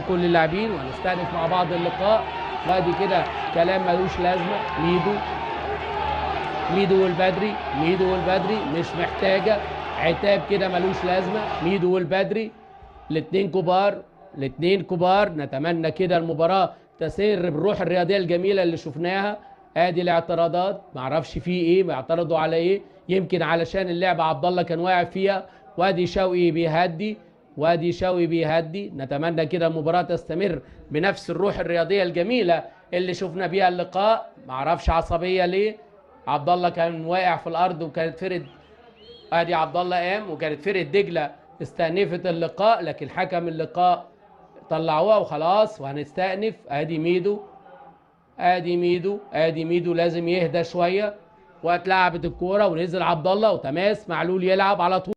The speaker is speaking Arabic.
كل اللاعبين وهنستأنف مع بعض اللقاء. وادي كده كلام ملوش لازمه. ميدو والبدري مش محتاجه عتاب كده، ملوش لازمه. ميدو والبدري الاتنين كبار. نتمنى كده المباراه تسير بالروح الرياضيه الجميله اللي شفناها. ادي الاعتراضات، معرفش فيه ايه، بيعترضوا على ايه، يمكن علشان اللعبه عبد الله كان واقع فيها. وادي شوقي بيهدي. نتمنى كده المباراه تستمر بنفس الروح الرياضيه الجميله اللي شفنا بيها اللقاء. معرفش عصبيه ليه. عبد الله كان واقع في الارض وكانت فرد. ادي عبد الله قام وكانت فرقه دجله استأنفت اللقاء، لكن حكم اللقاء طلعوها وخلاص وهنستأنف. ادي ميدو لازم يهدى شويه. واتلعبت الكوره ونزل عبد الله وتماس معلول يلعب على طول.